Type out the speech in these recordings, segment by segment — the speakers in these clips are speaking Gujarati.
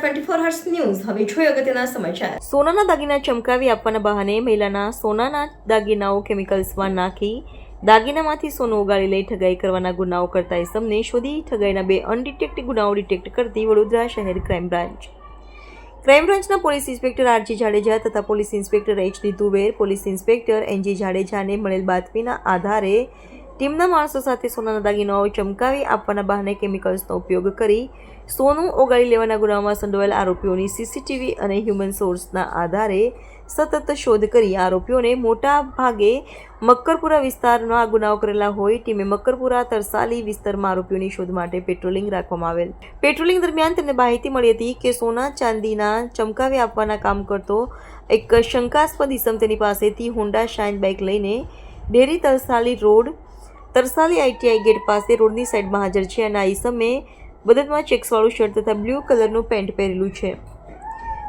24 હર્ટ્ઝ ન્યૂઝ હવે જોઈએ અગત્યના સમાચાર। સોનાના દાગીના ચમકાવી આપવાના બહાને મહિલાના સોનાના દાગીનાઓ કેમિકલ્સમાં નાખી દાગીનામાંથી સોનું ઉગાડી લઈ ઠગાઈ કરવાના ગુનાઓ કરતા ઇસમને શોધી ઠગાઈના 2 અનડિટેક્ટ ગુનાઓ ડિટેક્ટ કરતી વડોદરા શહેર ક્રાઇમ બ્રાન્ચના પોલીસ ઇન્સ્પેક્ટર આરજી જાડેજા તથા police inspector HD Duber, police inspector NG જાડેજાને મળેલ બાતમીના આધારે ટીમના માણસો સાથે સોનાના દાગીનાઓ ચમકાવી આપવાના બહાને કેમિકલ્સનો ઉપયોગ કરી સોનું ઓગાળી લેવાના ગુનામાં સંડોવાયેલ આરોપીઓની સીસીટીવી અને હ્યુમન સોર્સના આધારે સતત શોધ કરી આરોપીઓને મોટા ભાગે મક્કરપુરા વિસ્તારમાં આ ગુનાઓ કરેલા હોય ટીમે મક્કરપુરા તરસાલી વિસ્તારમાં આરોપીઓની શોધ માટે પેટ્રોલિંગ રાખવામાં આવેલ। પેટ્રોલિંગ દરમિયાન તેમને માહિતી મળી હતી કે સોના ચાંદીના ચમકાવી આપવાના કામ કરતો એક શંકાસ્પદ ઇસમ તેની પાસેથી હોન્ડા શાઇન બાઇક લઈને dairy Tarsali road Tarsali ITI gate પાસે રોડની સાઈડમાં હાજર છે અને આ ઇસમે બદનમાં ચેક્સવાળું શર્ટ તથા બ્લુ કલરનું પેન્ટ પહેરેલું છે।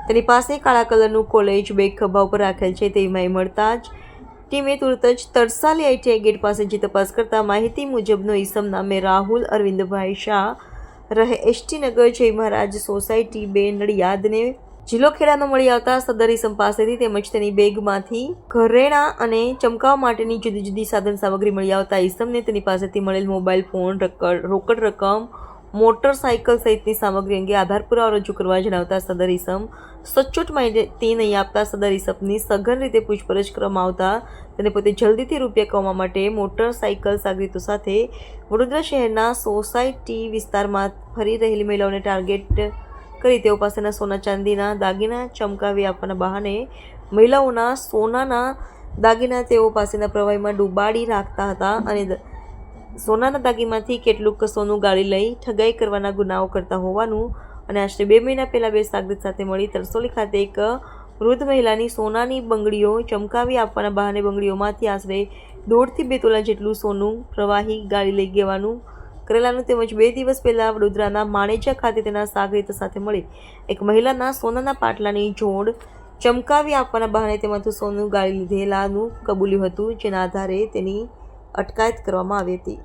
તેની પાસે કાળા કલરનું કોલેજ બેગ ખભા ઉપર રાખેલ છે તેવી માહિતી મળતા જ ટીમે તુરત જ તરસાલી આઈટીઆઈ ગેટ પાસે જે તપાસ કરતા માહિતી મુજબનો ઇસમ નામે રાહુલ અરવિંદભાઈ શાહ રહે એસટી નગર જય મહારાજ સોસાયટી 2 નડિયાદને જિલ્લો ખેડાનો મળી આવતા સદર ઇસમ પાસેથી તેમજ તેની બેગમાંથી ઘરેણા અને ચમકાવવા માટેની જુદી જુદી સાધન સામગ્રી મળી આવતા ઇસમને તેની પાસેથી મળેલ મોબાઈલ ફોન, રોકડ રકમ, મોટરસાઇકલ સહિતની સામગ્રી અંગે આધાર પુરાવા રજૂ કરવા જણાવતા સદર ઇસમ સચોટ માહિતી નહીં આપતા સદર ઇસમની સઘન રીતે પૂછપરછ કરવામાં આવતા તેને પોતે જલ્દીથી રૂપિયા કમાવા માટે મોટરસાઇકલ સાગરીતો સાથે વડોદરા શહેરના સોસાયટી વિસ્તારમાં ફરી રહેલી મહિલાઓને ટાર્ગેટ કરી તેઓ પાસેના સોના ચાંદીના દાગીના ચમકાવી આપવાના બહાને મહિલાઓના સોનાના દાગીના તેઓ પાસેના પ્રવાહીમાં ડૂબાડી રાખતા હતા અને સોનાના દાગીમાંથી કેટલુંક સોનું ગાળી લઈ ઠગાઈ કરવાના ગુનાઓ કરતા હોવાનું અને આશરે 2 મહિના પહેલાં 2 સાગરીત સાથે મળી તરસોલી ખાતે એક વૃદ્ધ મહિલાની સોનાની બંગડીઓ ચમકાવી આપવાના બહાને બંગડીઓમાંથી આશરે 1.5 થી 2 તોલા જેટલું સોનું પ્રવાહી ગાળી લઈ ગયેવાનું કરેલાનું તેમજ 2 દિવસ પહેલાં વડોદરાના માણેજા ખાતે તેના સાગરીત સાથે મળી એક મહિલાના સોનાના પાટલાની જોડ ચમકાવી આપવાના બહાને તેમાંથી સોનું ગાળી લીધેલાનું કબૂલ્યું હતું જેના આધારે તેની અટકાયત કરવામાં આવી હતી।